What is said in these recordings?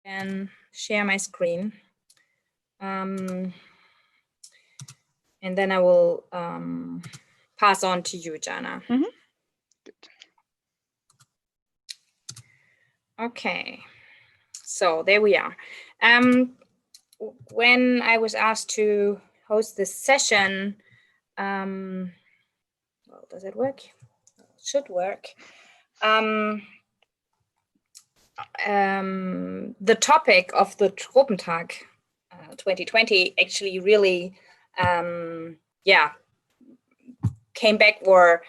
can share my screen. And then I will pass on to you, Jana. Mm-hmm. Good. Okay, so there we are. When I was asked to host this session, well, does it work? It should work. The topic of the Tropentag 2020 actually really, came back or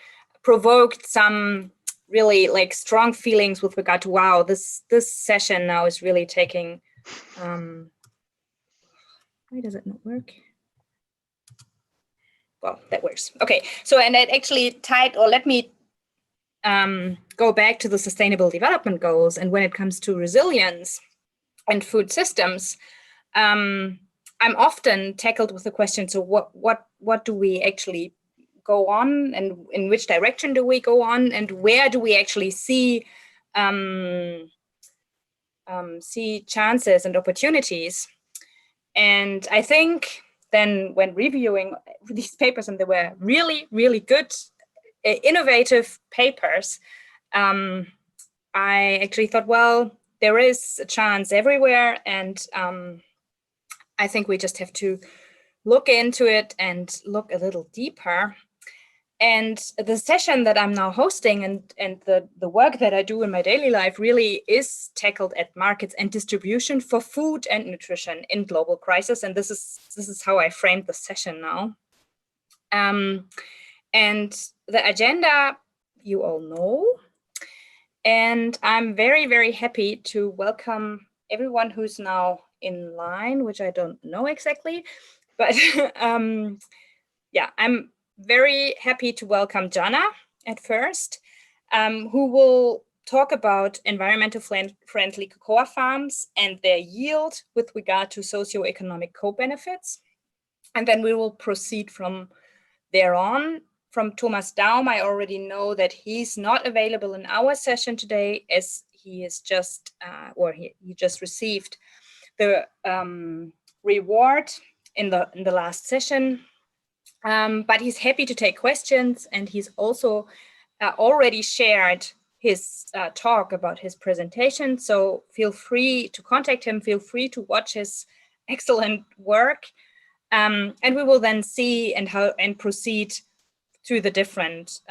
provoked some really like strong feelings with regard to, wow, this session now is really taking, why does it not work? Well, that works. Okay, so and it actually tied, or let me go back to the Sustainable Development Goals. And when it comes to resilience and food systems, I'm often tackled with the question, so what do we actually go on, and in which direction do we go on, and where do we actually see chances and opportunities? And I think then when reviewing these papers, and they were really, really good, innovative papers, I actually thought, well, there is a chance everywhere, and I think we just have to look into it and look a little deeper. And the session that I'm now hosting and the work that I do in my daily life really is tackled at markets and distribution for food and nutrition in global crisis. And this is how I framed the session now. And the agenda you all know. And I'm very, very happy to welcome everyone who's now in line, which I don't know exactly, but yeah, I'm very happy to welcome Jana at first, who will talk about environmental friendly cocoa farms and their yield with regard to socioeconomic co-benefits. And then we will proceed from there on. From Thomas Daum, I already know that he's not available in our session today, as he is just, he just received the reward in the last session. But he's happy to take questions, and he's also already shared his talk about his presentation. So feel free to contact him, feel free to watch his excellent work. And we will then see and proceed through the different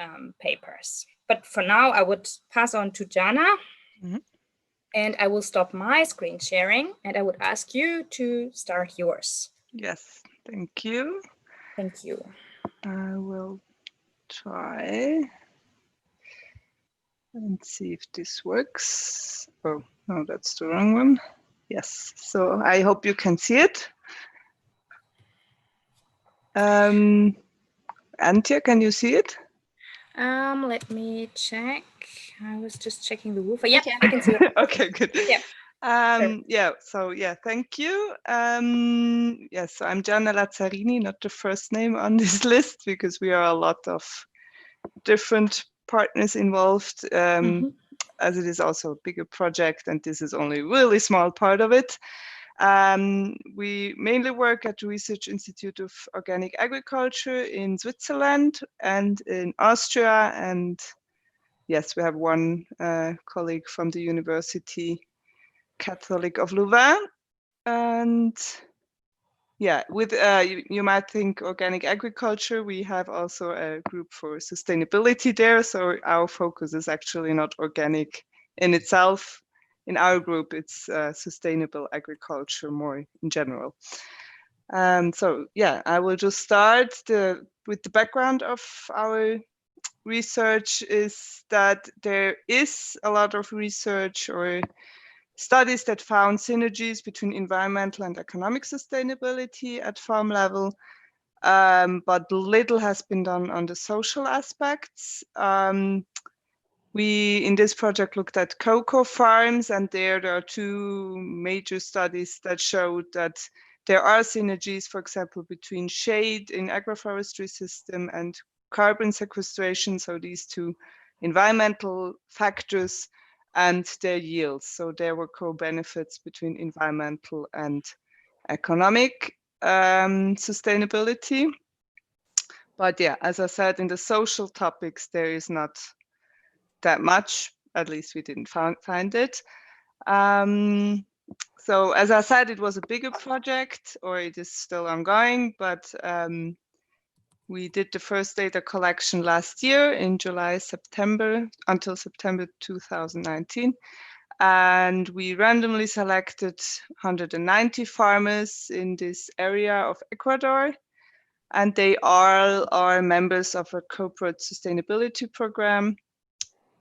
papers. But for now, I would pass on to Jana. Mm-hmm. And I will stop my screen sharing, and I would ask you to start yours. Yes, thank you. Thank you. I will try and see if this works. Oh, no, that's the wrong one. Yes, so I hope you can see it. Antje, can you see it? Let me check. I was just checking the woofer. Yeah, I can see it. Okay, good. Yeah. Sure. Thank you. Yes, so I'm Gianna Lazzarini, not the first name on this list, because we are a lot of different partners involved, as it is also a bigger project, and this is only a really small part of it. We mainly work at the Research Institute of Organic Agriculture in Switzerland and in Austria. And yes, we have one colleague from the University Catholic of Louvain. And yeah, with you might think organic agriculture, we have also a group for sustainability there. So our focus is actually not organic in itself. In our group, it's sustainable agriculture more in general. So yeah, I will just start with the background of our research. Is that there is a lot of research or studies that found synergies between environmental and economic sustainability at farm level, but little has been done on the social aspects. We, in this project, looked at cocoa farms, and there are two major studies that showed that there are synergies, for example, between shade in agroforestry system and carbon sequestration, so these two environmental factors, and their yields. So there were co-benefits between environmental and economic sustainability. But yeah, as I said, in the social topics, there is not that much, at least we didn't find it. So as I said, it was a bigger project, or it is still ongoing, but we did the first data collection last year in July, September, until September 2019. And we randomly selected 190 farmers in this area of Ecuador. And they all are members of a corporate sustainability program.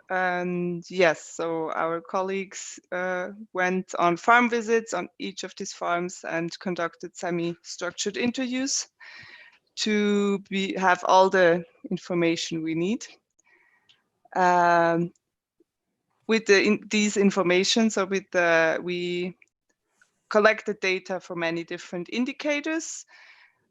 And yes, so our colleagues went on farm visits on each of these farms and conducted semi-structured interviews to have all the information we need. With these information, so we collected data for many different indicators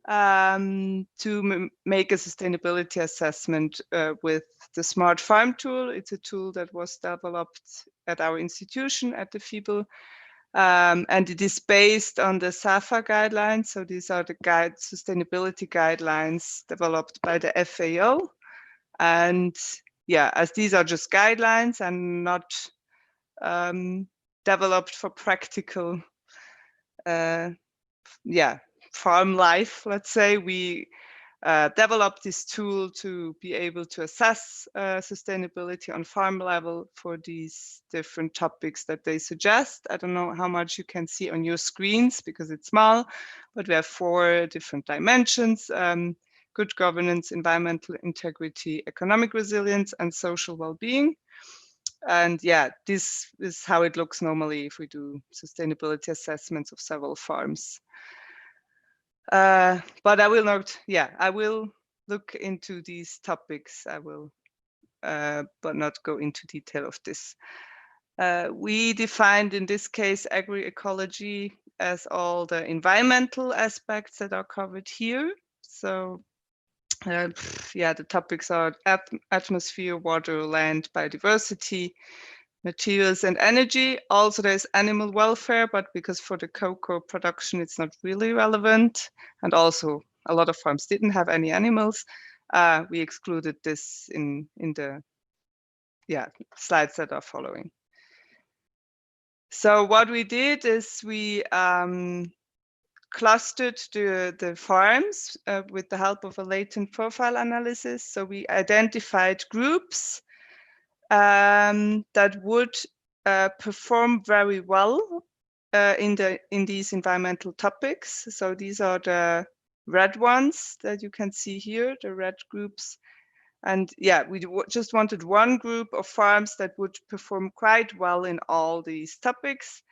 to make a sustainability assessment with the Smart Farm tool. It's a tool that was developed at our institution at the FIBL. And it is based on the SAFA guidelines. So these are the sustainability guidelines developed by the FAO. And yeah, as these are just guidelines and not developed for practical, farm life, let's say, we developed this tool to be able to assess sustainability on farm level for these different topics that they suggest. I don't know how much you can see on your screens because it's small, but we have 4 different dimensions: good governance, environmental integrity, economic resilience, and social well-being. And yeah, this is how it looks normally if we do sustainability assessments of several farms. But I will not, I will look into these topics. I will, but not go into detail of this. We defined in this case Agri Ecology as all the environmental aspects that are covered here. So the topics are atmosphere, water, land, biodiversity, materials, and energy. Also, there's animal welfare, but because for the cocoa production, it's not really relevant. And also, a lot of farms didn't have any animals. We excluded this in the slides that are following. So what we did is we clustered the farms with the help of a latent profile analysis. So we identified groups that would perform very well in these environmental topics. So these are the red ones that you can see here, the red groups. And yeah, we just wanted one group of farms that would perform quite well in all these topics,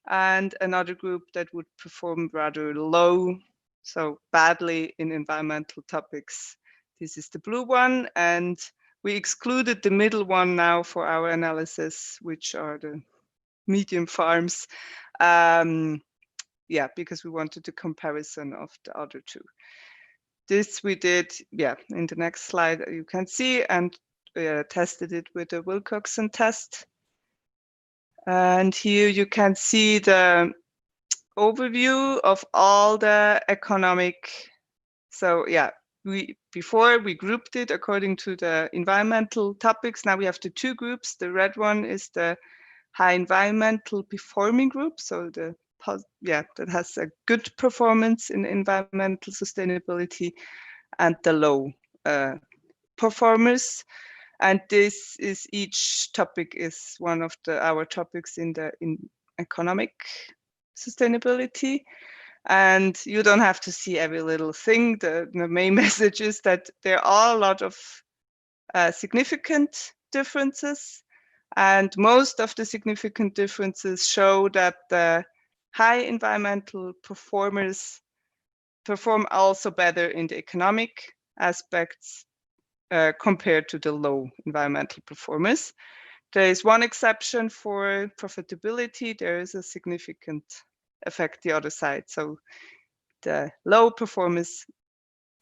and another group that would perform rather low, so badly in environmental topics. This is the blue one, and we excluded the middle one now for our analysis, which are the medium farms. Because we wanted the comparison of the other two. This we did, in the next slide you can see, and tested it with the Wilcoxon test. And here you can see the overview of all the economic. So before we grouped it according to the environmental topics. Now we have the 2 groups. The red one is the high environmental performing group. So that has a good performance in environmental sustainability, and the low performers. And this is each topic is one of our topics in economic sustainability. And you don't have to see every little thing. The main message is that there are a lot of significant differences, and most of the significant differences show that the high environmental performers perform also better in the economic aspects compared to the low environmental performers. There is one exception for profitability. There is a significant effect the other side. So the low performers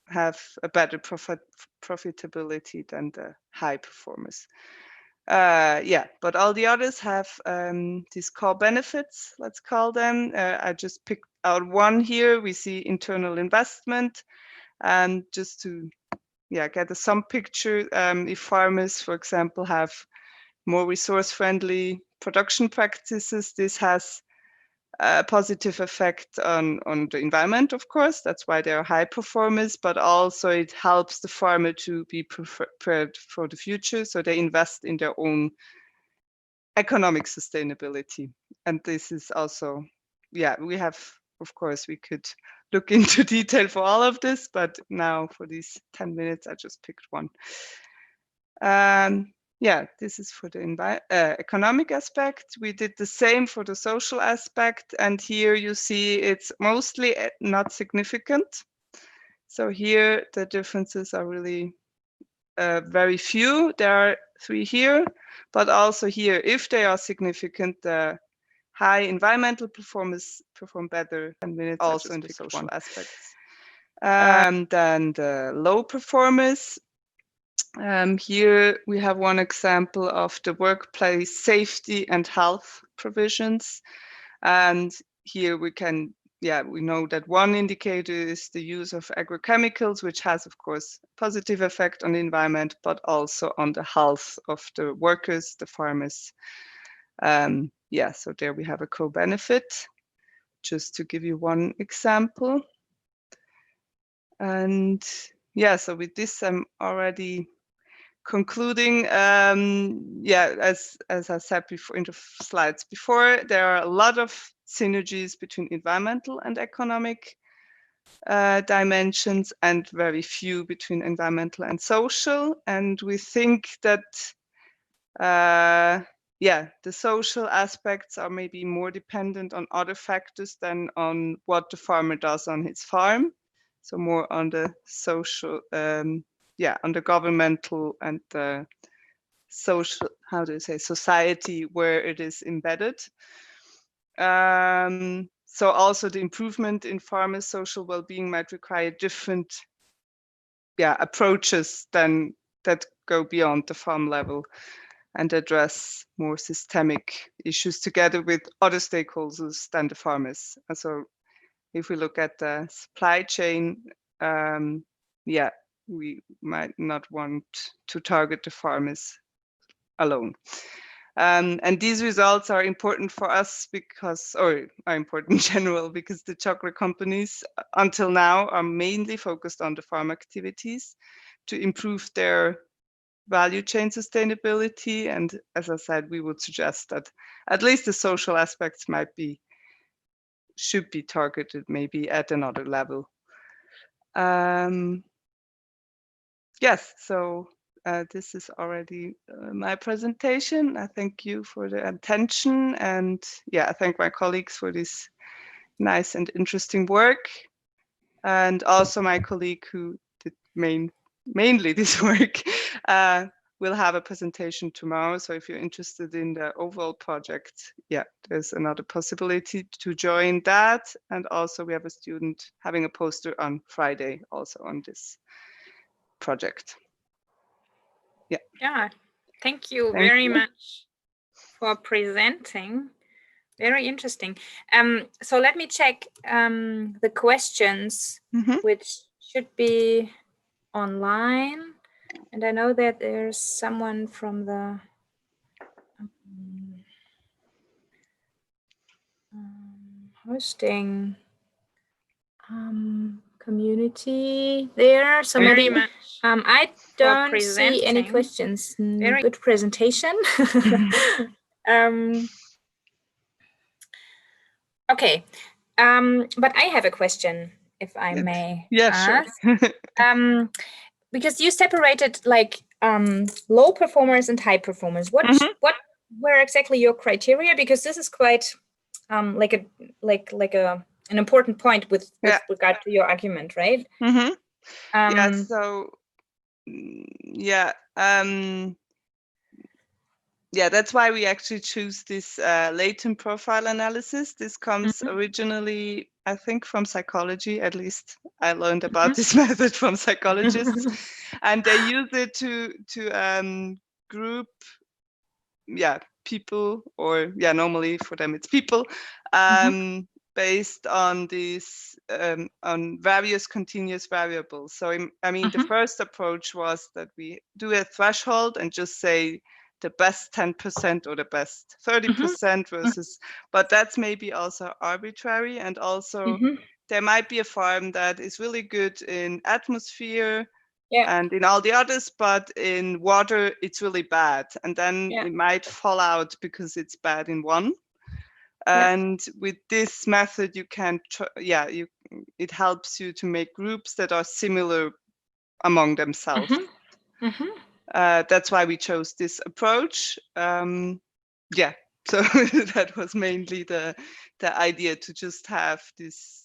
have a better profitability than the high performers. Yeah, but all the others have these core benefits, let's call them. I just picked out one here. We see internal investment, and just to get some picture, if farmers, for example, have more resource-friendly production practices, this has a positive effect on the environment, of course. That's why they are high performers, but also it helps the farmer to be prepared for the future. So they invest in their own economic sustainability. And this is also, we have, of course, we could look into detail for all of this, but now for these 10 minutes, I just picked one. This is for the economic aspect. We did the same for the social aspect, and here you see it's mostly not significant. So here the differences are really very few. There are 3 here, but also here, if they are significant, the high environmental performers perform better than minutes also in the social aspects. Then the low performers. Here we have one example of the workplace safety and health provisions. And here we can, we know that one indicator is the use of agrochemicals, which has, of course, a positive effect on the environment, but also on the health of the workers, the farmers. So there we have a co-benefit, just to give you one example. And so with this, I'm already concluding. As I said before in the slides before, there are a lot of synergies between environmental and economic dimensions, and very few between environmental and social. And we think that the social aspects are maybe more dependent on other factors than on what the farmer does on his farm. So more on the social, on the governmental and the social, society where it is embedded. So also the improvement in farmers' social well-being might require different approaches than that go beyond the farm level and address more systemic issues together with other stakeholders than the farmers. And so if we look at the supply chain, we might not want to target the farmers alone. And these results are important for us are important in general, because the chocolate companies until now are mainly focused on the farm activities to improve their value chain sustainability. And as I said, we would suggest that at least the social aspects should be targeted maybe at another level. So this is already my presentation. I thank you for the attention, and I thank my colleagues for this nice and interesting work, and also my colleague who did mainly this work will have a presentation tomorrow. So if you're interested in the overall project, there's another possibility to join that. And also we have a student having a poster on Friday also on this project. Thank you very much for presenting. Very interesting. So let me check the questions, which should be online. And I know that there's someone from the hosting community there. So very maybe I don't see any questions. Very good presentation. Okay, but I have a question, if I may ask. Sure. Because you separated like low performers and high performers. What were exactly your criteria? Because this is quite an important point with regard to your argument, right? That's why we actually choose this latent profile analysis. This comes originally, I think, from psychology. At least I learned about this method from psychologists, and they use it to group people, or normally for them it's people, based on these on various continuous variables. So I mean the first approach was that we do a threshold and just say the best 10% or the best 30% versus, but that's maybe also arbitrary, and also there might be a farm that is really good in atmosphere and in all the others, but in water it's really bad, and then it might fall out because it's bad in one. And with this method you can it helps you to make groups that are similar among themselves. That's why we chose this approach. So that was mainly the idea, to just have these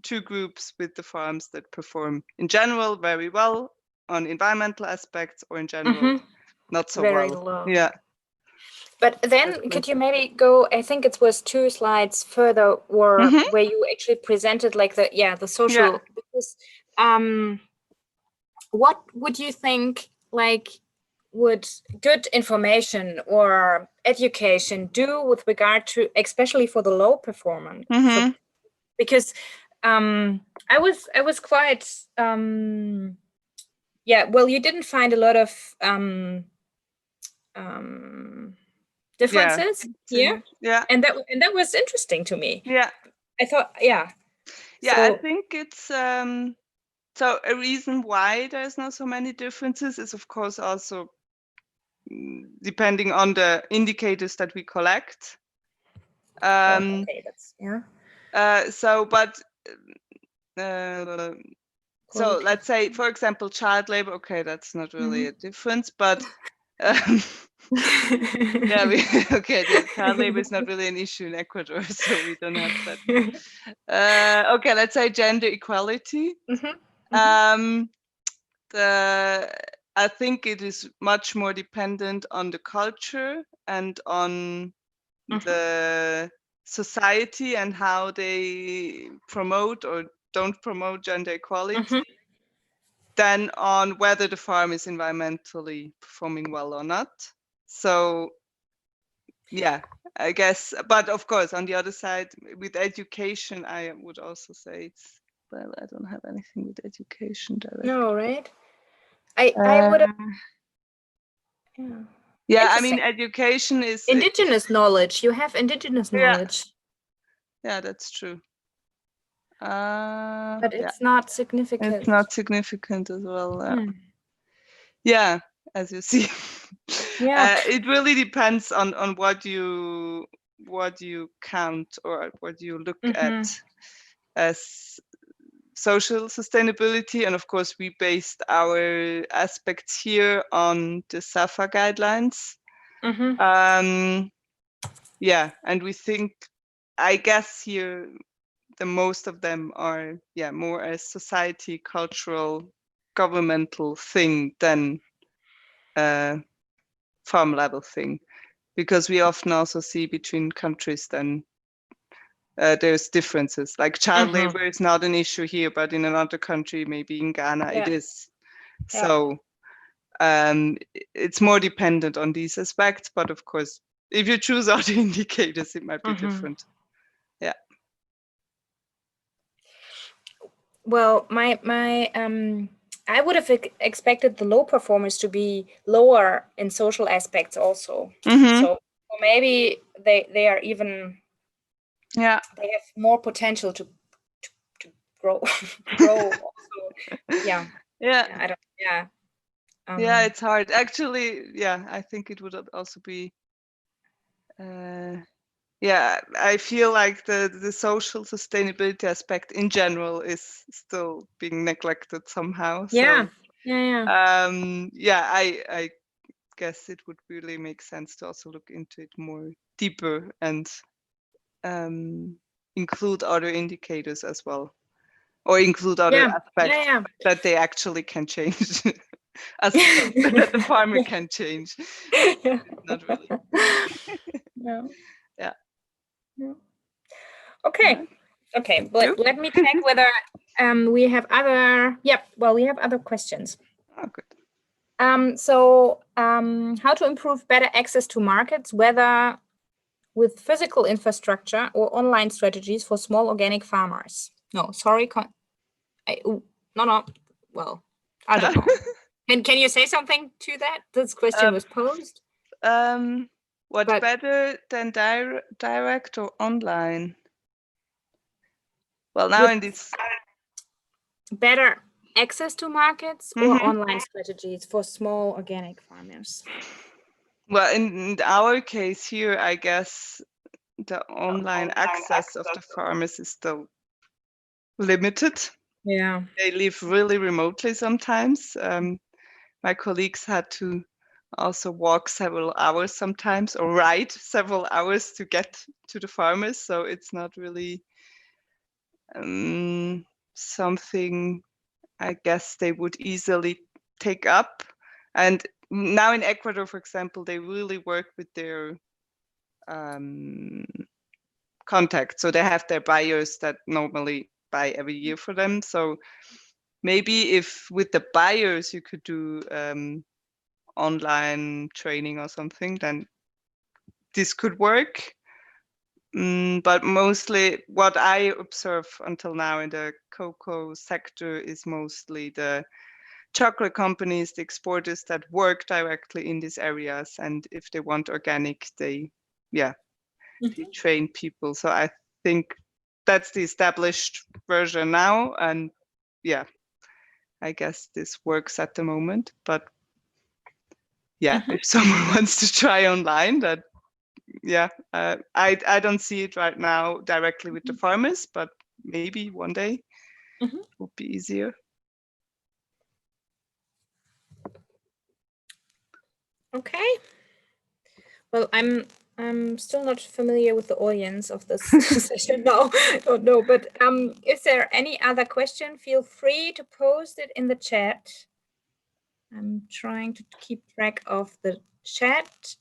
two groups with the farms that perform in general very well on environmental aspects, or in general not so very well. low. Yeah. But then could you maybe go, I think it was 2 slides further, or where you actually presented like the social, because what would you think, like, would good information or education do with regard to, especially for the low performance? Because I was quite well, you didn't find a lot of differences here, and that was interesting to me. I thought, I think it's so a reason why there's not so many differences is, of course, also depending on the indicators that we collect. Okay, that's so let's say, for example, child labor. Okay, that's not really a difference, but the child labor is not really an issue in Ecuador, so we don't have that. Okay, let's say gender equality. I think it is much more dependent on the culture and on the society and how they promote or don't promote gender equality than on whether the farm is environmentally performing well or not. So I guess, but of course, on the other side, with education, I would also say it's, well, I don't have anything with education directly. No, right? I would have. I mean, education is indigenous knowledge. You have indigenous knowledge. Yeah, that's true. But it's not significant. It's not significant as well. Yeah, as you see. It really depends on what you count or what you look at as social sustainability. And of course, we based our aspects here on the SAFA guidelines. And we think, I guess here, the most of them are more a society, cultural, governmental thing than a farm level thing, because we often also see between countries then there's differences, like child labor is not an issue here, but in another country, maybe in Ghana, it is. So it's more dependent on these aspects, but of course, if you choose other indicators, it might be different. Well, my I would have expected the low performers to be lower in social aspects also. So maybe they are even they have more potential to grow also. It's hard actually. I think it would also be I feel like the social sustainability aspect in general is still being neglected somehow. I guess it would really make sense to also look into it more deeper and include other indicators as well, or include other aspects that they actually can change, as that the farmer can change. Not really. Okay, but let me check whether we have other we have other questions. Oh, good. How to improve better access to markets, whether with physical infrastructure or online strategies for small organic farmers. No, sorry, no. Well, I don't know. Can you say something to that? This question was posed. What better than direct or online? Well, now in this better access to markets or online strategies for small organic farmers. Well, in our case here, I guess the online access of the farmers is still limited. Yeah. They live really remotely sometimes. My colleagues had to also walk several hours sometimes or ride several hours to get to the farmers. So it's not really something I guess they would easily take up. And now in Ecuador, for example, they really work with their contacts. So they have their buyers that normally buy every year for them. So maybe if with the buyers you could do online training or something, then this could work. But mostly what I observe until now in the cocoa sector is mostly the chocolate companies, the exporters that work directly in these areas. And if they want organic, they train people. So I think that's the established version now. And yeah, I guess this works at the moment. But yeah, if someone wants to try online, that I don't see it right now directly with the farmers, but maybe one day it would be easier. Okay. Well, I'm still not familiar with the audience of this session now. I don't know, but is there any other question? Feel free to post it in the chat. I'm trying to keep track of the chat,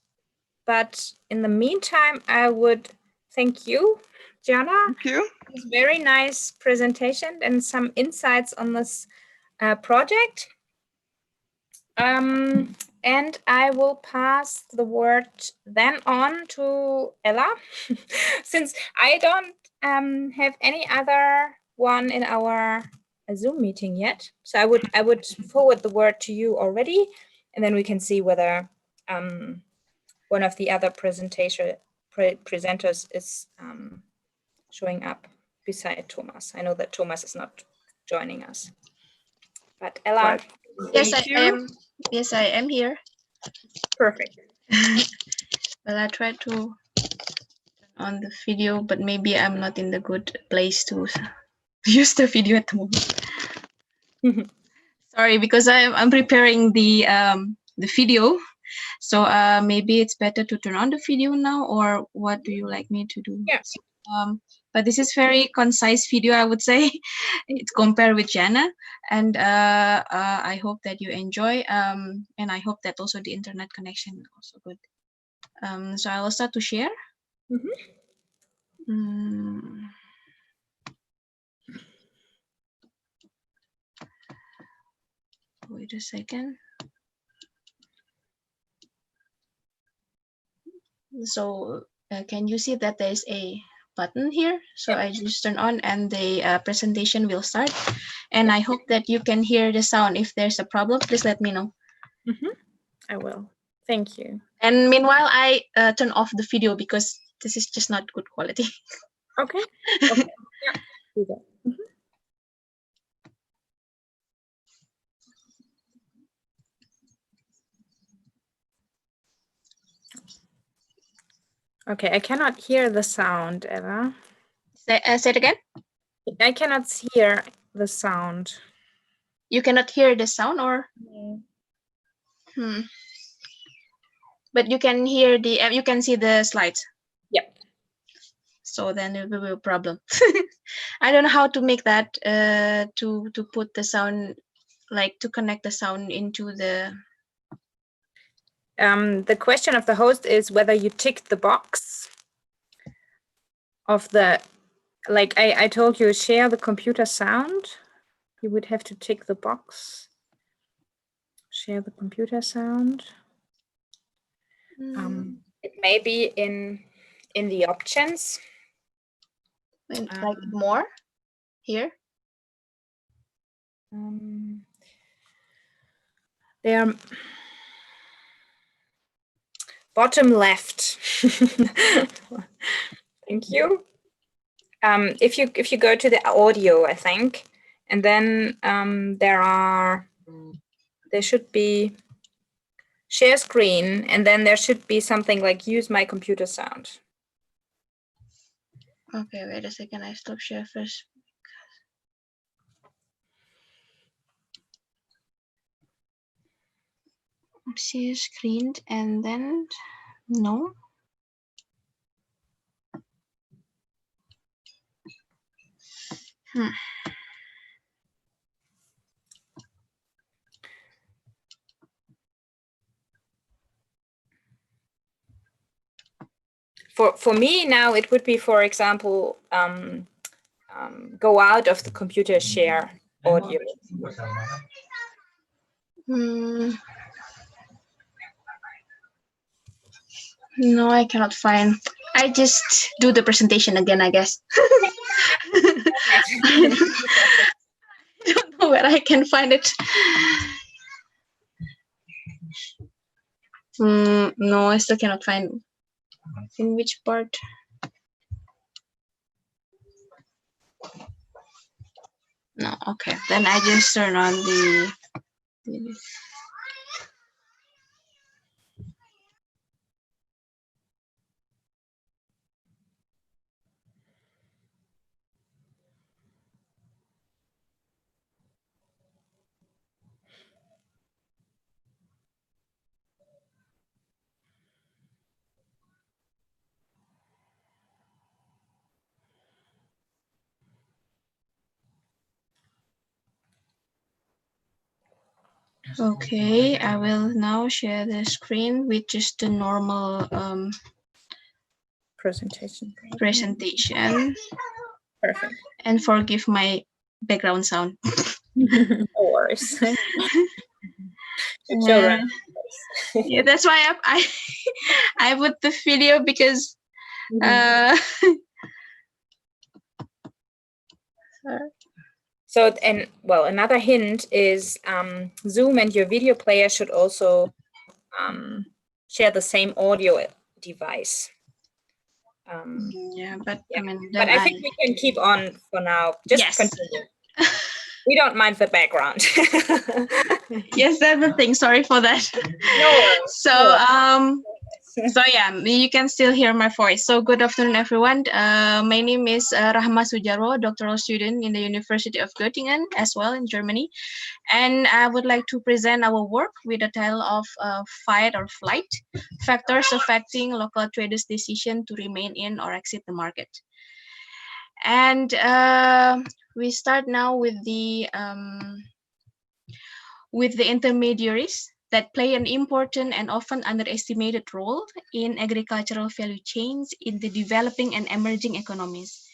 but in the meantime, I would thank you, Gianna. Thank you. It was a very nice presentation and some insights on this project. And I will pass the word then on to Ella, since I don't have any other one in our Zoom meeting yet. So I would forward the word to you already, and then we can see whether one of the other presenters is showing up beside Thomas. I know that Thomas is not joining us, but Ella. Right. Yes, I am. Yes, I am here. Perfect. Well, I tried to turn on the video, but maybe I'm not in the good place to use the video at the moment. Sorry, because I'm preparing the video. So maybe it's better to turn on the video now, or what do you like me to do? Yes. But this is very concise video, I would say. It's compared with Jana, and I hope that you enjoy. And I hope that also the internet connection is also good. So I will start to share. Wait a second. So can you see that there is a button here? So I just turn on and the presentation will start. And I hope that you can hear the sound. If there's a problem, please let me know. I will. Thank you. And meanwhile, I turn off the video because this is just not good quality. Okay. Okay. Yeah. Do that. Okay, I cannot hear the sound, Eva. Say it again. I cannot hear the sound. You cannot hear the sound, or? But you can hear the. You can see the slides. Yep. So then it will be a problem. I don't know how to make that. To put the sound, like to connect the sound into the. The question of the host is whether you ticked the box of the, like I told you, share the computer sound. You would have to tick the box. share the computer sound. It may be in the options. Like more here. They are bottom left. Thank you. If you go to the audio, I think, and then there should be share screen, and then there should be something like use my computer sound. Okay, wait a second. I stop share first. Share screen and then no. For me now, it would be, for example, go out of the computer share audio. No, I cannot find. I just do the presentation again, I guess. I don't know where I can find it. No, I still cannot find. In which part? No, okay. Then I just turn on the Okay, I will now share the screen with just the normal Presentation. Perfect. And forgive my background sound. No worries. Yeah, that's why I put the video because So, and well, another hint is Zoom and your video player should also share the same audio device. Yeah, but yeah. I mean, but I think we can keep on for now. Just continue. We don't mind the background. Yes, that's the thing. Sorry for that. No. So yeah, you can still hear my voice. So good afternoon, everyone. My name is Rahma Sujarwo, doctoral student in the University of Göttingen, as well in Germany. And I would like to present our work with the title of Fight or Flight, Factors Affecting Local Traders' Decision to Remain in or Exit the Market. And we start now with the intermediaries that play an important and often underestimated role in agricultural value chains in the developing and emerging economies.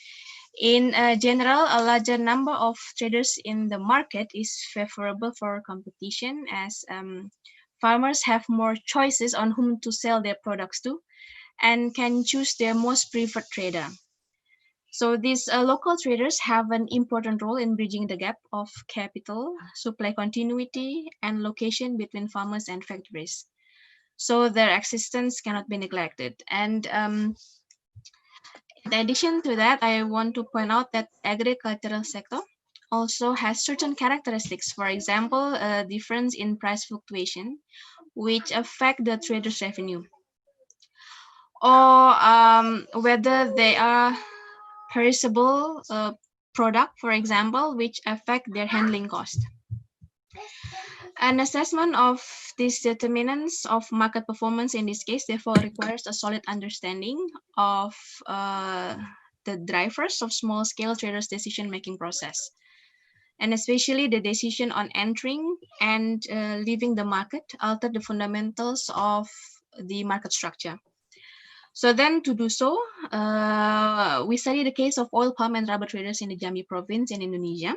In general, a larger number of traders in the market is favorable for competition, as farmers have more choices on whom to sell their products to and can choose their most preferred trader. So these local traders have an important role in bridging the gap of capital, supply continuity, and location between farmers and factories. So their existence cannot be neglected. And in addition to that, I want to point out that agricultural sector also has certain characteristics. For example, a difference in price fluctuation, which affect the trader's revenue, or whether they are perishable product, for example, which affect their handling cost. An assessment of these determinants of market performance in this case therefore requires a solid understanding of the drivers of small-scale traders' decision-making process, and especially the decision on entering and leaving the market alter the fundamentals of the market structure. So then to do so, we study the case of oil palm and rubber traders in the Jambi province in Indonesia.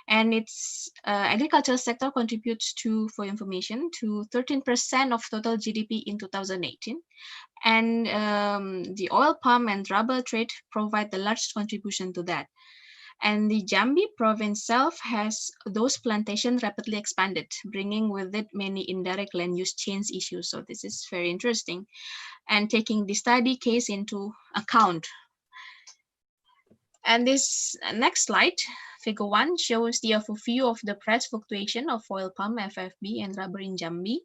And its agricultural sector contributes to, for information, to 13% of total GDP in 2018. And the oil palm and rubber trade provide the largest contribution to that. And the Jambi province itself has those plantations rapidly expanded, bringing with it many indirect land use change issues. So this is very interesting. And taking the study case into account. And this next slide, figure 1, shows the overview of the price fluctuation of oil palm, FFB, and rubber in Jambi,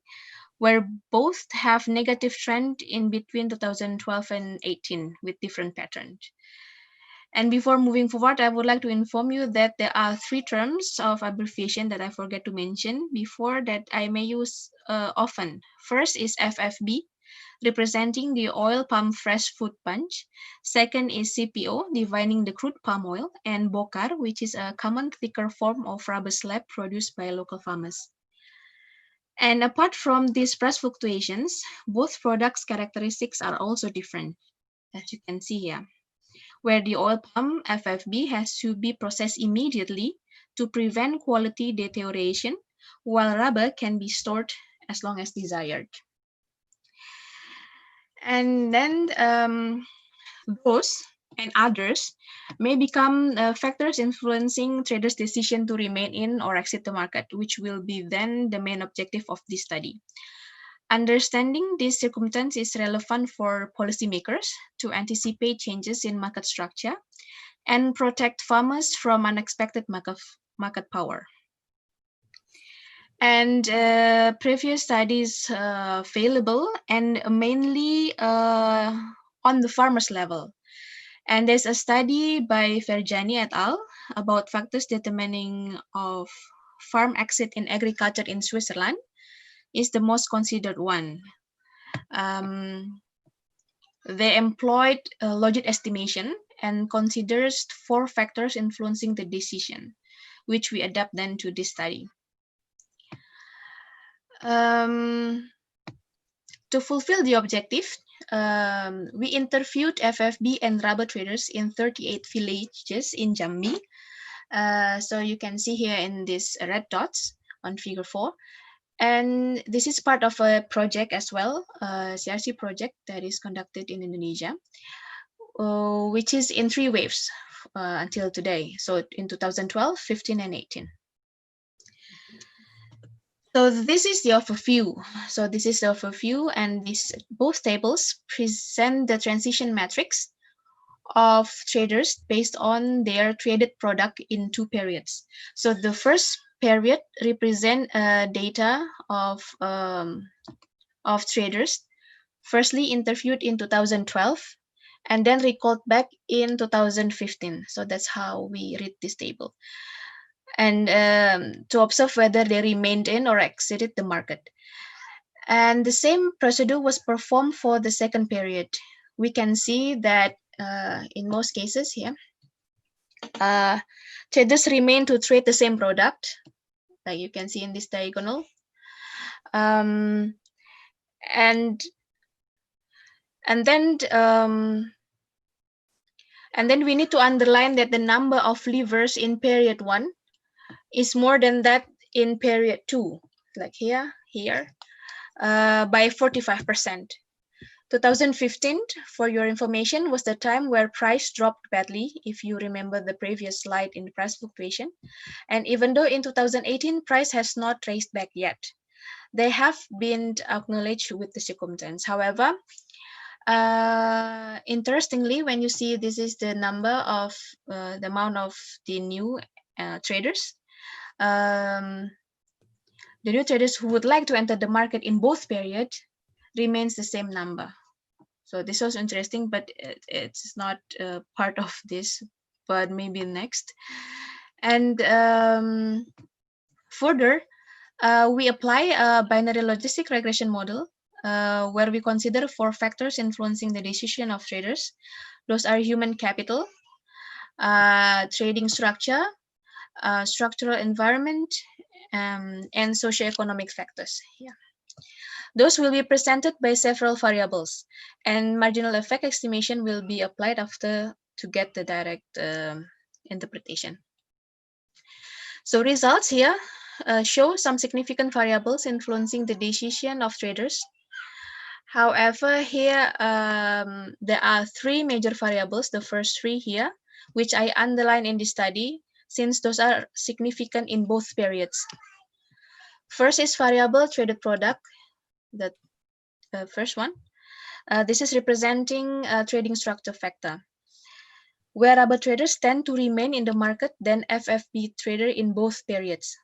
where both have negative trend in between 2012 and 18 with different patterns. And before moving forward, I would like to inform you that there are 3 terms of abbreviation that I forget to mention before that I may use often. First is FFB, representing the oil palm fresh fruit bunch. Second is CPO, defining the crude palm oil, and bokar, which is a common thicker form of rubber slab produced by local farmers. And apart from these price fluctuations, both products' characteristics are also different, as you can see here, where the oil palm FFB has to be processed immediately to prevent quality deterioration, while rubber can be stored as long as desired. And then those and others may become factors influencing traders' decision to remain in or exit the market, which will be then the main objective of this study. Understanding this circumstance is relevant for policymakers to anticipate changes in market structure and protect farmers from unexpected market power. And previous studies available and mainly on the farmers level. And there's a study by Ferjani et al. About factors determining of farm exit in agriculture in Switzerland is the most considered one. They employed logit estimation and considers 4 factors influencing the decision, which we adapt then to this study. To fulfill the objective, we interviewed FFB and rubber traders in 38 villages in Jambi. So you can see here in these red dots on figure 4. And this is part of a project as well, a CRC project that is conducted in Indonesia, which is in 3 waves until today. So in 2012, 15, and 18. So this is the overview. So this is the overview, and these both tables present the transition metrics of traders based on their traded product in 2 periods. So the first period represent data of traders firstly interviewed in 2012 and then recalled back in 2015. So that's how we read this table. And to observe whether they remained in or exited the market. And the same procedure was performed for the second period. We can see that in most cases here, traders remain to trade the same product, like you can see in this diagonal. And then we need to underline that the number of levers in period 1 is more than that in period 2, like here, by 45%. 2015, for your information, was the time where price dropped badly, if you remember the previous slide in the price fluctuation. And even though in 2018, price has not traced back yet, they have been acknowledged with the circumstance. However, interestingly, when you see this is the number of the amount of the new traders, the new traders who would like to enter the market in both periods remains the same number. So this was interesting, but it's not part of this, but maybe next. And further, we apply a binary logistic regression model where we consider 4 factors influencing the decision of traders. Those are human capital, trading structure, structural environment, and socioeconomic factors. Yeah. Those will be presented by several variables, and marginal effect estimation will be applied after to get the direct interpretation. So results here show some significant variables influencing the decision of traders. However, here there are three major variables, the first three here, which I underline in the study, since those are significant in both periods. First is variable traded product, the first one. This is representing a trading structure factor, where rubber traders tend to remain in the market than FFB trader in both periods.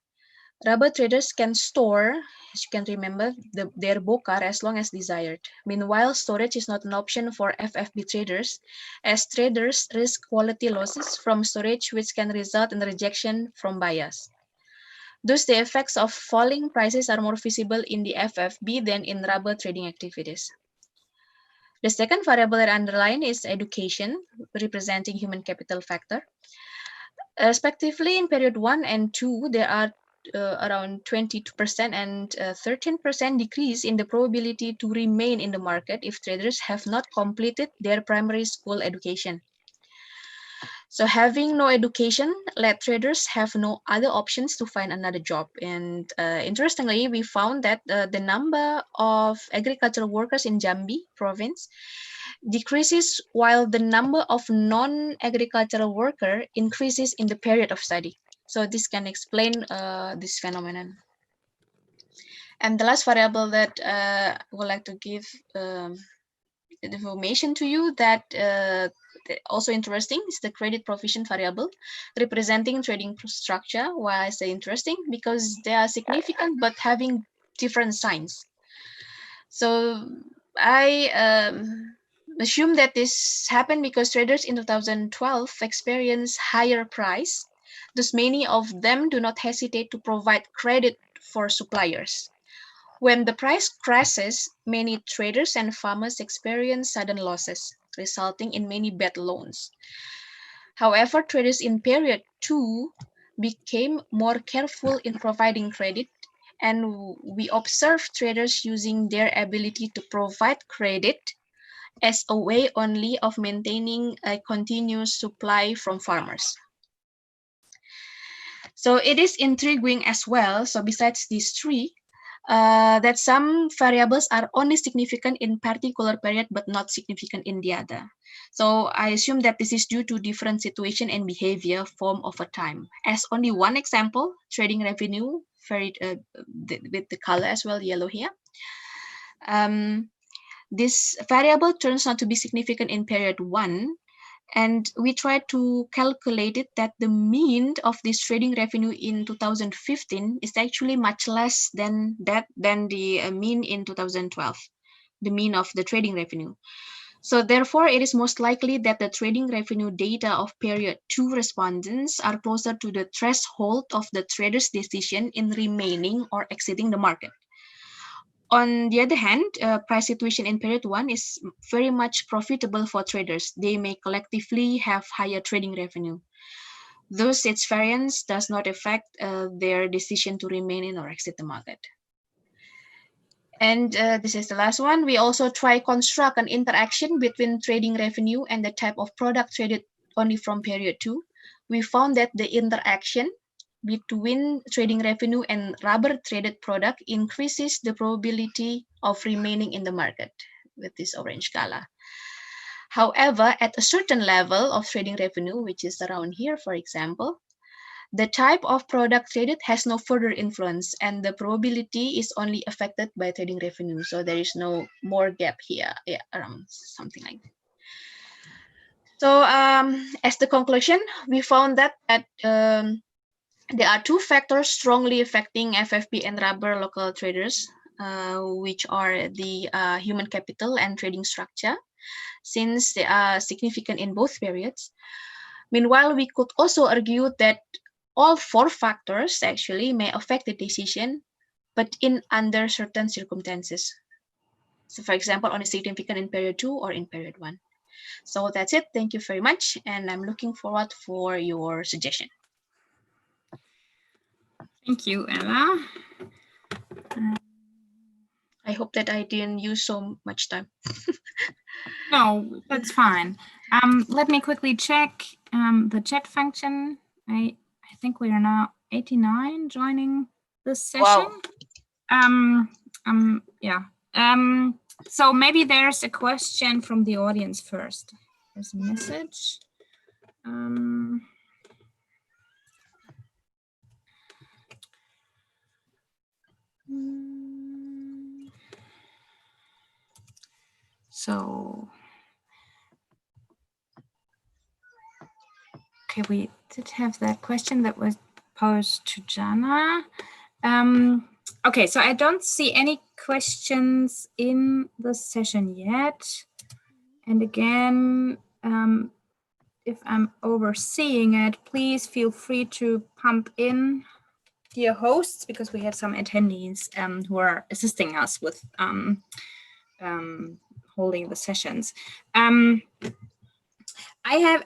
Rubber traders can store, as you can remember, their bokar as long as desired. Meanwhile, storage is not an option for FFB traders, as traders risk quality losses from storage, which can result in rejection from buyers. Thus, the effects of falling prices are more visible in the FFB than in rubber trading activities. The second variable that I underline is education, representing human capital factor. Respectively, in period 1 and 2, there are around 22% and 13% decrease in the probability to remain in the market if traders have not completed their primary school education. So having no education let traders have no other options to find another job. And interestingly, we found that the number of agricultural workers in Jambi province decreases while the number of non-agricultural worker increases in the period of study. So this can explain this phenomenon. And the last variable that I would like to give information to you that also interesting is the credit provision variable, representing trading structure. Why I say interesting? Because they are significant but having different signs. So I assume that this happened because traders in 2012 experienced higher price. Thus, many of them do not hesitate to provide credit for suppliers. When the price crashes, many traders and farmers experience sudden losses, resulting in many bad loans. However, traders in period 2 became more careful in providing credit, and we observed traders using their ability to provide credit as a way only of maintaining a continuous supply from farmers. So it is intriguing as well. So besides these three, that some variables are only significant in particular period but not significant in the other. So I assume that this is due to different situation and behavior form over time. As only one example, trading revenue varied with the color as well, yellow here. This variable turns out to be significant in period 1, and we tried to calculate it that the mean of this trading revenue in 2015 is actually much less than the mean in 2012, the mean of the trading revenue. So therefore, it is most likely that the trading revenue data of period 2 respondents are closer to the threshold of the trader's decision in remaining or exiting the market. On the other hand, price situation in period 1 is very much profitable for traders. They may collectively have higher trading revenue. Thus, its variance does not affect their decision to remain in or exit the market. And this is the last one. We also try construct an interaction between trading revenue and the type of product traded only from period 2. We found that the interaction between trading revenue and rubber traded product increases the probability of remaining in the market with this orange color. However, at a certain level of trading revenue, which is around here, for example, the type of product traded has no further influence and the probability is only affected by trading revenue. So there is no more gap here, around something like that. So as the conclusion, we found that there are two factors strongly affecting FFB and rubber local traders, which are the human capital and trading structure, since they are significant in both periods. Meanwhile, we could also argue that all four factors actually may affect the decision, but under certain circumstances. So for example, only significant in period 2 or in period 1. So that's it. Thank you very much. And I'm looking forward for your suggestion. Thank you, Ella. I hope that I didn't use so much time. No, that's fine. Let me quickly check the chat function. I think we are now 89 joining this session. Wow. Yeah. So maybe there's a question from the audience first. There's a message. So, okay, we did have that question that was posed to Jana. Okay, so I don't see any questions in the session yet. And again, if I'm overseeing it, please feel free to pump in, dear hosts, because we have some attendees who are assisting us with holding the sessions. I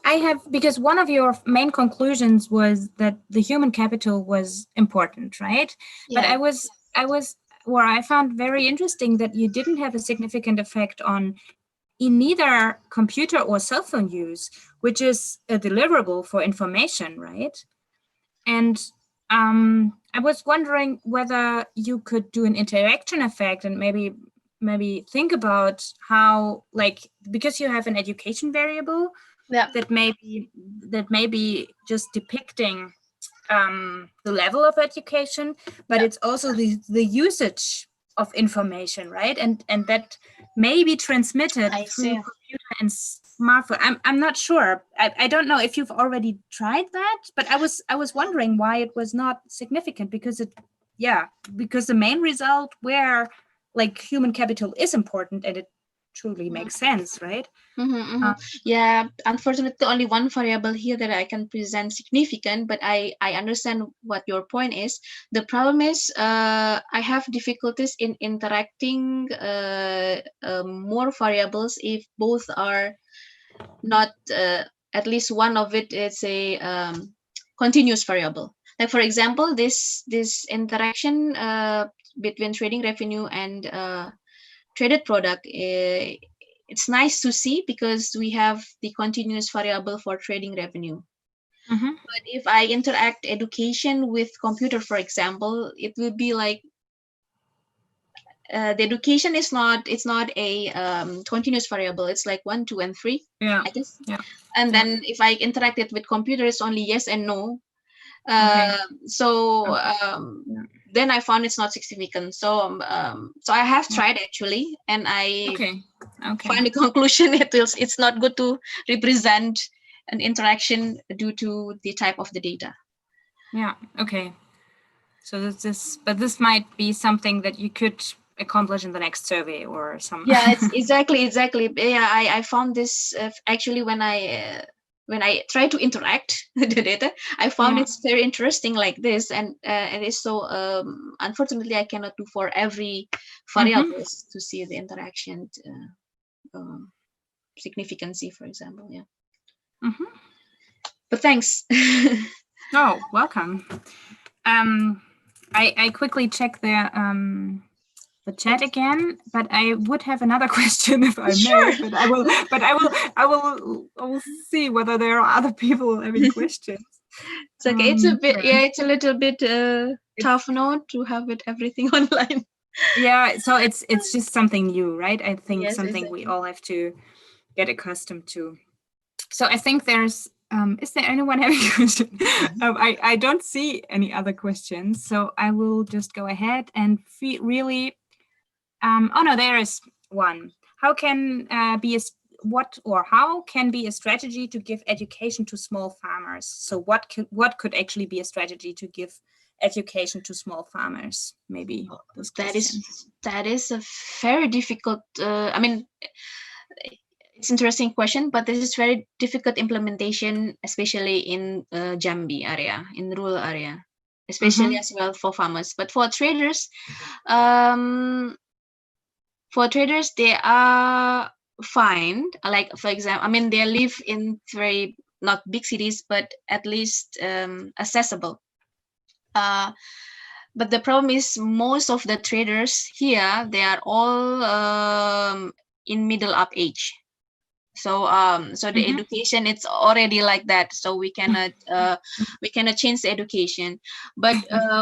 have, because one of your main conclusions was that the human capital was important, right? Yeah. But I found very interesting that you didn't have a significant effect on in neither computer or cell phone use, which is a deliverable for information, right? And I was wondering whether you could do an interaction effect and maybe think about how, like, because you have an education variable, yeah, that may be just depicting the level of education, but yeah, it's also the usage of information, right? And that may be transmitted through computer and smartphone. I'm not sure. I don't know if you've already tried that, but I was wondering why it was not significant, because because the main result where like human capital is important and it truly makes sense, right? Yeah, unfortunately only one variable here that I can present significant, but I understand what your point is. The problem is I have difficulties in interacting more variables if both are not at least one of it is a continuous variable. Like for example, this interaction between trading revenue and traded product, it's nice to see because we have the continuous variable for trading revenue. But if I interact education with computer, for example, it will be like the education is not a continuous variable. It's like 1, 2, and 3, I guess. Yeah. And then if I interact it with computer, it's only yes and no. So then I found it's not significant. So so I have tried actually, and I find the conclusion it's not good to represent an interaction due to the type of the data. Yeah. Okay. So this might be something that you could accomplish in the next survey or some. Yeah, it's exactly. Yeah, I found this actually when I try to interact with the data, I found it's very interesting like this, and it's so unfortunately I cannot do for every variables to see the interaction significancy, for example. Yeah. But thanks. Oh, welcome. I quickly check the chat again, but I would have another question if I may. But I will see whether there are other people having questions. It's okay. It's a bit it's a little bit tough now to have it everything online. Yeah, so it's just something new, right? I think something we all have to get accustomed to. So I think there's is there anyone having a question? I don't see any other questions, so I will just go ahead and really. Oh no, there is one. How can how can be a strategy to give education to small farmers? So what could actually be a strategy to give education to small farmers? Maybe that is a very difficult. I mean, it's interesting question, but this is very difficult implementation, especially in Jambi area, in rural area, especially as well for farmers. But for traders, they are fine. Like for example, I mean, they live in very not big cities, but at least accessible. But the problem is most of the traders here, they are all in middle up age. So the education, it's already like that, so we cannot change the education. But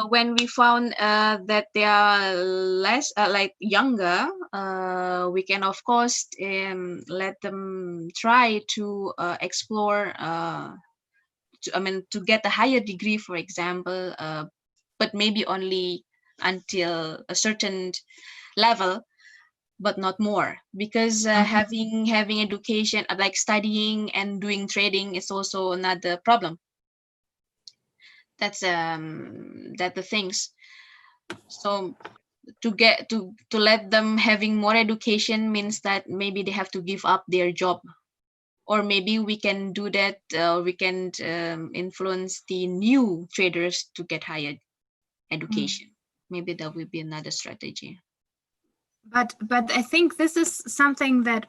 when we found that they are less like younger, we can of course let them try to explore to get a higher degree, for example, but maybe only until a certain level, but not more, because having education, like studying and doing trading, is also another problem. That's the things. So to let them having more education means that maybe they have to give up their job, or maybe we can do that, we can influence the new traders to get higher education. Maybe that will be another strategy. But I think this is something that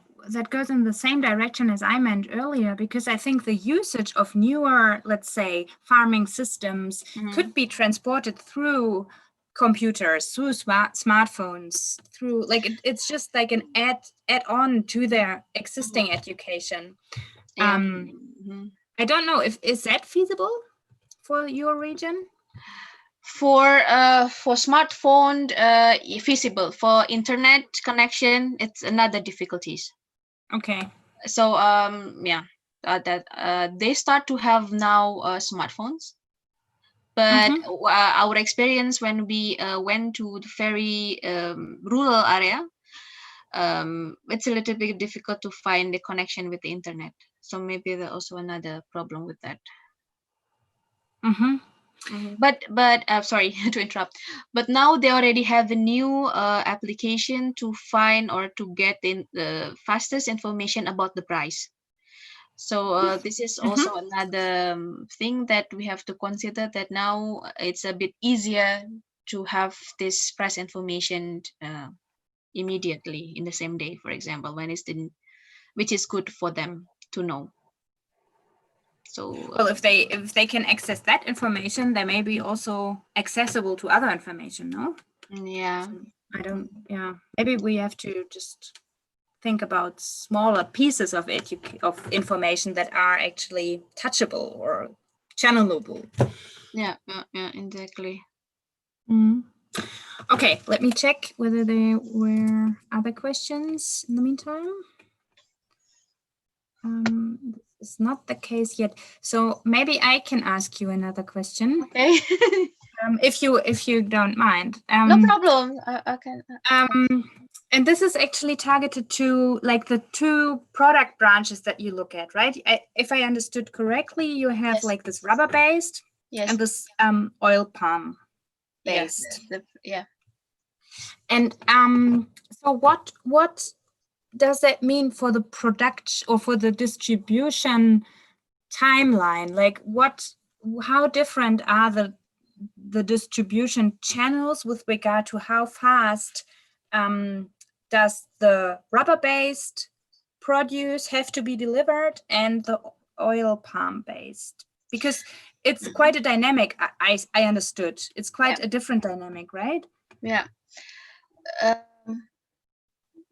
goes in the same direction as I meant earlier, because I think the usage of newer, let's say, farming systems could be transported through computers, through smartphones, through it's just like an add on to their existing education. I don't know if is that feasible for your region? For smartphone, feasible. For internet connection, it's another difficulties. Okay. So they start to have now smartphones, but our experience when we went to the very rural area, it's a little bit difficult to find the connection with the internet. So maybe there's also another problem with that. But sorry to interrupt, but now they already have a new application to find or to get in the fastest information about the price. So this is also another thing that we have to consider, that now it's a bit easier to have this price information immediately in the same day, for example, when it's which is good for them to know. So well, if they can access that information, they may be also accessible to other information, no? Yeah. So I don't. Yeah, maybe we have to just think about smaller pieces of information that are actually touchable or channelable. Yeah, exactly. Okay, let me check whether there were other questions in the meantime. It's not the case yet, so maybe I can ask you another question. Okay. If you don't mind. No problem. I can. And this is actually targeted to like the two product branches that you look at, right? If I understood correctly, you have like this rubber-based and this oil palm based. Yeah. And so what does that mean for the production or for the distribution timeline? Like how different are the distribution channels with regard to how fast does the rubber-based produce have to be delivered and the oil palm-based? Because it's quite a dynamic. I understood. It's quite a different dynamic, right? Yeah.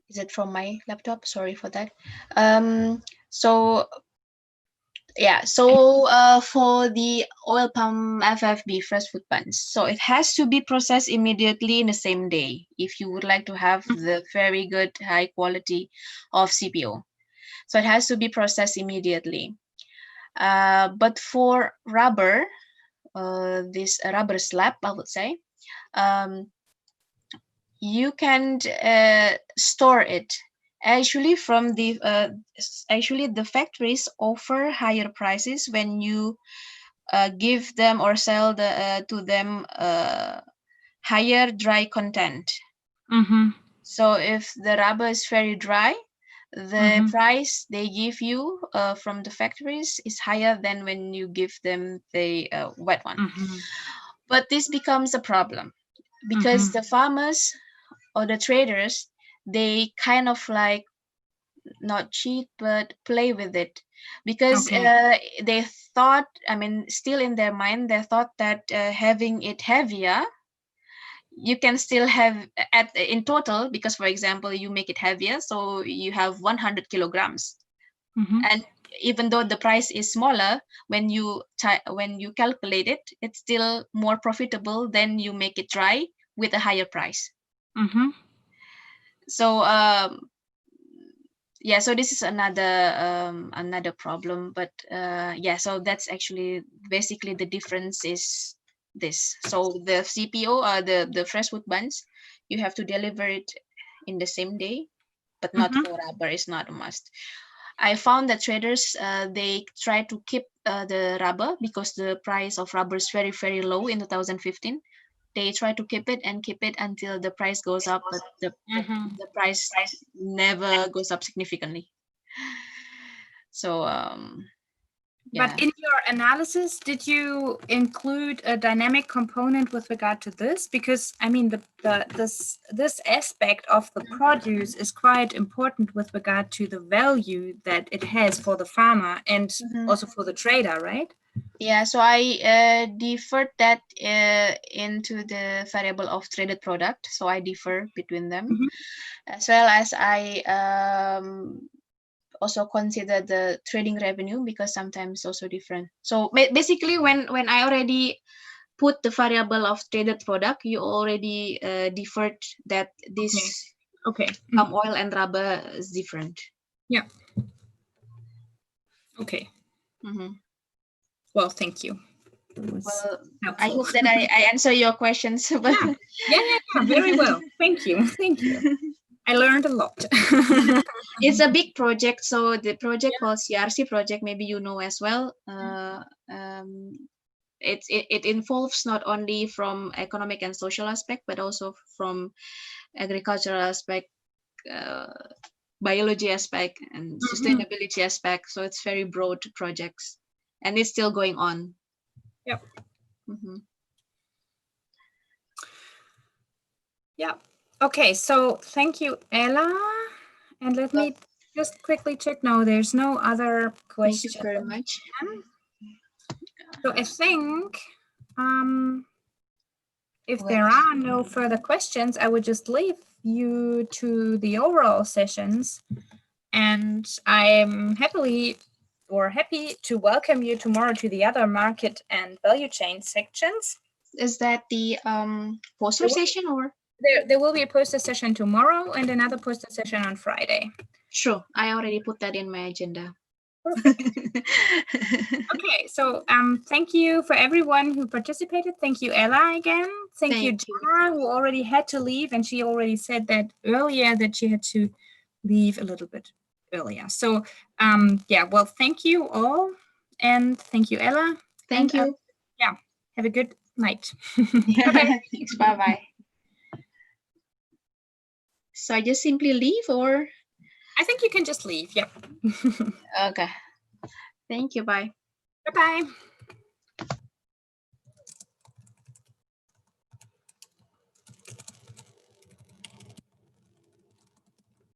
Is it from my laptop? Sorry for that. So for the oil palm FFB, fresh food buns, so it has to be processed immediately in the same day if you would like to have the very good high quality of CPO. So it has to be processed immediately. But for rubber, this rubber slab, I would say, you can store it. Actually, from the the factories offer higher prices when you give them or sell to them higher dry content. So if the rubber is very dry, the price they give you from the factories is higher than when you give them the wet one. But this becomes a problem because the farmers or the traders, they kind of like not cheat but play with it, because they thought, still in their mind, they thought that having it heavier, you can still have in total, because for example you make it heavier, so you have 100 kilograms, And even though the price is smaller, when you calculate it, it's still more profitable than you make it dry with a higher price. So yeah, so this is another problem, but yeah, so that's actually basically the difference is this. So the CPO, the freshwood buns, you have to deliver it in the same day, but not for rubber. It's not a must. I found that traders they try to keep the rubber because the price of rubber is very, very low in 2015. They try to keep it until the price goes up, but the price never goes up significantly. So yeah. But in your analysis, did you include a dynamic component with regard to this? Because I mean, this aspect of the produce is quite important with regard to the value that it has for the farmer and also for the trader, right? Yeah, so I deferred that into the variable of traded product. So I differ between them, as well as I also consider the trading revenue, because sometimes also different. So basically, when I already put the variable of traded product, you already deferred that this palm oil and rubber is different. Yeah. Okay. Well, thank you. Well, I hope that I answer your questions. But yeah, very well. Thank you. I learned a lot. It's a big project. So the project called CRC project, maybe you know as well. It involves not only from economic and social aspect, but also from agricultural aspect, biology aspect, and sustainability aspect. So it's very broad projects, and it's still going on. Yep. Yeah. Okay. So thank you, Ella. And let me just quickly check. No, there's no other questions. Thank you very much. So I think if there are no further questions, I would just leave you to the overall sessions. And I'm happy to welcome you tomorrow to the other market and value chain sections. Is that the poster session, or? There will be a poster session tomorrow and another poster session on Friday. Sure, I already put that in my agenda. Perfect. Okay, so thank you for everyone who participated. Thank you, Ella, again. Thank you, Jenna, who already had to leave, and she already said that earlier that she had to leave a little bit earlier. So yeah, well, thank you all, and thank you, Ella. Thank you. Yeah, have a good night. Bye-bye. Thanks, bye-bye. So I just simply leave, or? I think you can just leave, yeah. Okay. Thank you, bye. Bye-bye.